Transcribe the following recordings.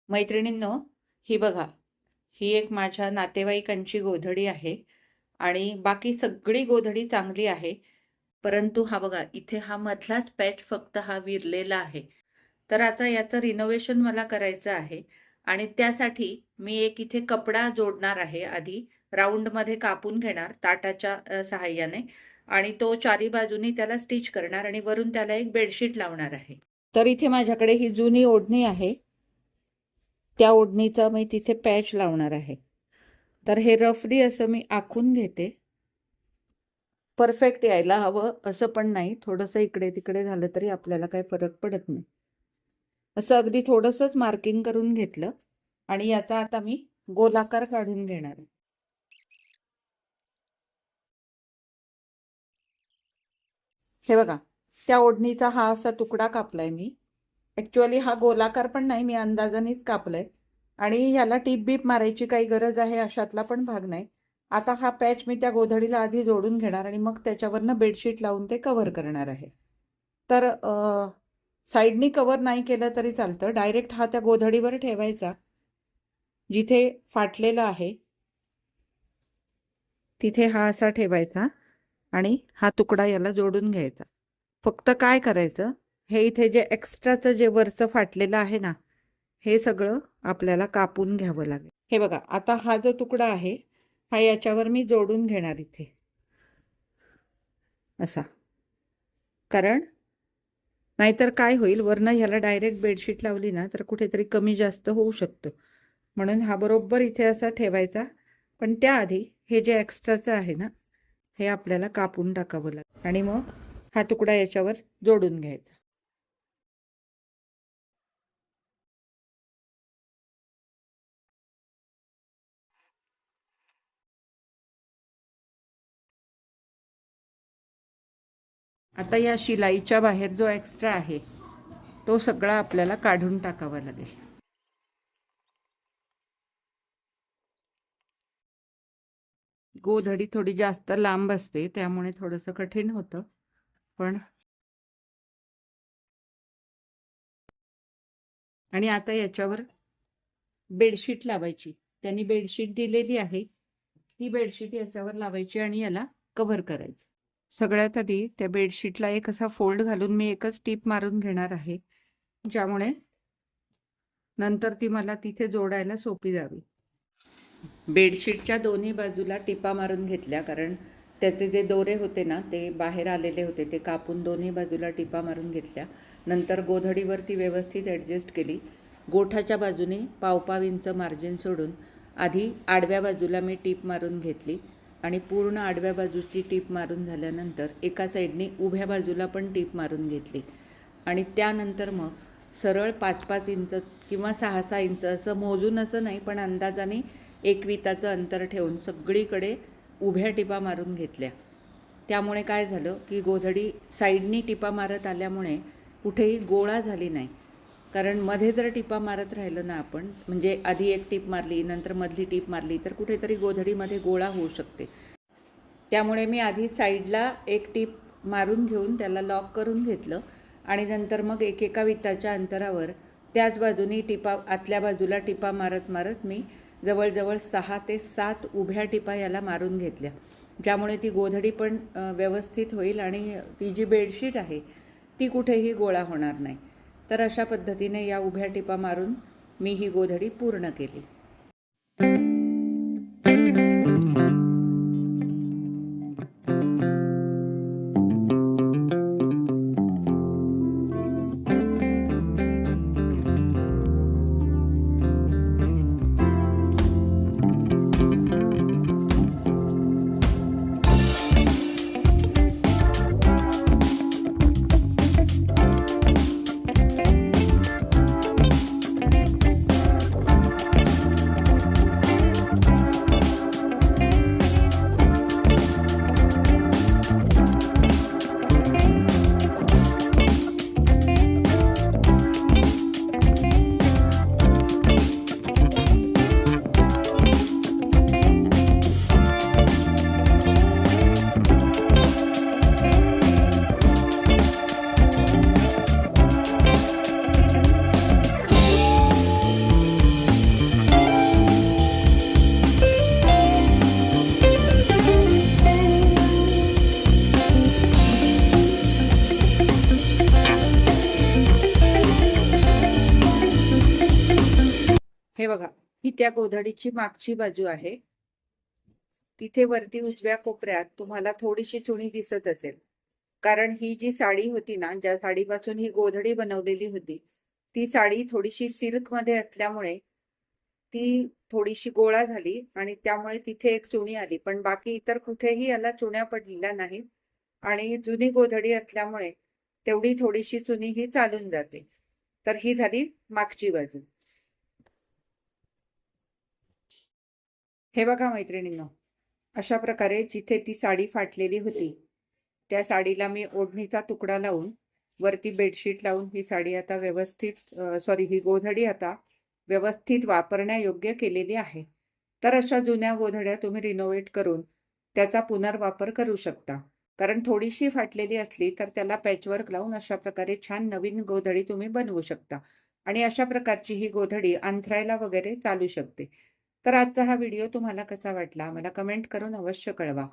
मैत्रिणींनो, ही बघा, ही एक माझ्या नातेवाईकांची गोधडी आहे आणि बाकी सगळी गोधडी चांगली आहे. परंतु हा बघा, इथे हा मधलाच पॅच फक्त हा विरलेला आहे. तर आता याचं रिनोव्हेशन मला करायचं आहे आणि त्यासाठी मी एक इथे कपडा जोडणार आहे. आधी राऊंडमध्ये कापून घेणार ताटाच्या सहाय्याने आणि तो चारी बाजूनी त्याला स्टिच करणार आणि वरून त्याला एक बेडशीट लावणार आहे. तर इथे माझ्याकडे ही जुनी ओढणी आहे. त्या ओढणीचा मी तिथे पॅच लावणार आहे. तर हे रफली असं मी आखून घेते. परफेक्ट यायला हवं असं पण नाही, थोडंसं इकडे तिकडे झालं तरी आपल्याला काही फरक पडत नाही. असं अगदी थोडंसंच मार्किंग करून घेतलं आणि याचा आता मी गोलाकार काढून घेणार आहे. हे बघा, त्या ओढणीचा हा असा तुकडा कापलाय मी. ॲक्च्युअली हा गोलाकार पण नाही, मी अंदाजानेच कापलाय आणि ह्याला टीप बीप मारायची काही गरज आहे अशातला पण भाग नाही. आता हा पॅच मी त्या गोधडीला आधी जोडून घेणार आणि मग त्याच्यावरनं बेडशीट लावून ते कव्हर करणार आहे. तर साईडनी कव्हर नाही केलं तरी चालतं, डायरेक्ट हा त्या गोधडीवर ठेवायचा. जिथे फाटलेला आहे तिथे हा असा ठेवायचा आणि हा तुकडा याला जोडून घ्यायचा. फक्त काय करायचं, हे इथे जे एक्स्ट्राचं जे वरचं फाटलेलं आहे ना, हे सगळं आपल्याला कापून घ्यावं लागेल. हे बघा, आता हा जो तुकडा आहे हा याच्यावर मी जोडून घेणार इथे असा. कारण नाहीतर काय होईल, वरनं ह्याला डायरेक्ट बेडशीट लावली ना तर कुठेतरी कमी जास्त होऊ शकतं. म्हणून हा बरोबर इथे असा ठेवायचा. पण त्याआधी हे जे एक्स्ट्राचं आहे ना, हे आपल्याला कापून टाकावं लागेल आणि मग हा तुकडा याच्यावर जोडून घ्यायचा. आता या शिलाईच्या बाहेर जो एक्स्ट्रा आहे तो सगळा आपल्याला काढून टाकावा लागेल. गोधडी थोडी जास्त लांब असते त्यामुळे थोडंसं कठीण होतं. पण आणि आता याच्यावर बेडशीट लावायची. त्यांनी बेडशीट दिलेली आहे, ती बेडशीट याच्यावर लावायची आणि याला कव्हर करायचं. सगळ्यात आधी त्या बेडशीटला एक असा फोल्ड घालून मी एकच टीप मारून घेणार आहे, ज्यामुळे नंतर ती मला तिथे जोडायला सोपी जावी. बेडशीटच्या दोन्ही बाजूला टिपा मारून घेतल्या, कारण त्याचे जे दोरे होते ना ते बाहेर आलेले होते. ते कापून दोन्ही बाजूला टिपा मारून घेतल्या. नंतर गोधडीवरती व्यवस्थित ॲडजस्ट केली. गोठाच्या बाजूने पाव इंच मार्जिन सोडून आधी आडव्या बाजूला मी टीप मारून घेतली आणि पूर्ण आडव्या बाजूची टीप मारून झाल्यानंतर एका साईडने उभ्या बाजूला पण टीप मारून घेतली आणि त्यानंतर मग सरळ 5-5 इंच किंवा 6-6 इंच असं मोजून असं नाही, पण अंदाजाने एकविताचं अंतर ठेवून सगळीकडे उभ्या टिपा मारून घेतल्या. त्यामुळे काय झालं की गोधडी साईडनी टिपा मारत आल्यामुळे कुठेही गोळा झाली नाही. कारण मध्ये जर टिपा मारत राहिलं ना आपण, म्हणजे आधी एक टीप मारली नंतर मधली टीप मारली तर कुठेतरी गोधडीमध्ये गोळा होऊ शकते. त्यामुळे मी आधी साईडला एक टीप मारून घेऊन त्याला लॉक करून घेतलं आणि नंतर मग एकेका विताच्या अंतरावर त्याच बाजूनी टिपा, आतल्या बाजूला टिपा मारत मारत मी जवळजवळ 6 ते 7 उभ्या टिपा याला मारून घेतल्या, ज्यामुळे ती गोधडी पण व्यवस्थित होईल आणि ती जी बेडशीट आहे ती कुठेही गोळा होणार नाही. तर अशा पद्धतीने या उभ्या टिपा मारून मी ही गोधडी पूर्ण केली. हे बघा, ही त्या गोधडीची मागची बाजू आहे. तिथे वरती उजव्या कोपऱ्यात तुम्हाला थोडीशी चुणी दिसत असेल. कारण ही जी साडी होती ना, ज्या साडीपासून ही गोधडी बनवलेली होती, ती साडी थोडीशी सिल्कमध्ये असल्यामुळे ती थोडीशी गोळा झाली आणि त्यामुळे तिथे एक चुणी आली. पण बाकी इतर कुठेही याला चुण्या पडलेल्या नाहीत आणि जुनी गोधडी असल्यामुळे तेवढी थोडीशी चुनी ही चालून जाते. तर ही झाली मागची बाजू. हे बघा मैत्रिणींनो, अशा प्रकारे जिथे ती साडी फाटलेली होती, त्या साडीला मी ओढणीचा तुकडा लावून वरती बेडशीट लावून ही साडी आता व्यवस्थित ही गोधडी आता व्यवस्थित वापरण्यायोग्य केलेली आहे. तर अशा जुन्या गोधड्या तुम्ही रिनोव्हेट करून त्याचा पुनर्वापर करू शकता. कारण थोडीशी फाटलेली असली तर त्याला पॅचवर्क लावून अशा प्रकारे छान नवीन गोधडी तुम्ही बनवू शकता. आणि अशा प्रकारची ही गोधडी अंथरायला वगैरे चालू शकते. तर आजचा हा व्हिडिओ तुम्हाला कसा वाटला मला कमेंट करून अवश्य कळवा.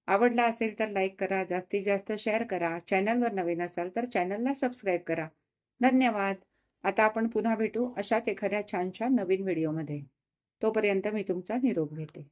आवडला असेल तर लाईक करा, जास्तीत जास्त शेअर करा. चॅनलवर नवीन असाल तर चॅनलला सबस्क्राईब करा. धन्यवाद. आता आपण पुन्हा भेटू अशाच एखाद्या छानशा नवीन व्हिडिओमध्ये. तोपर्यंत मी तुमचा निरोप घेते.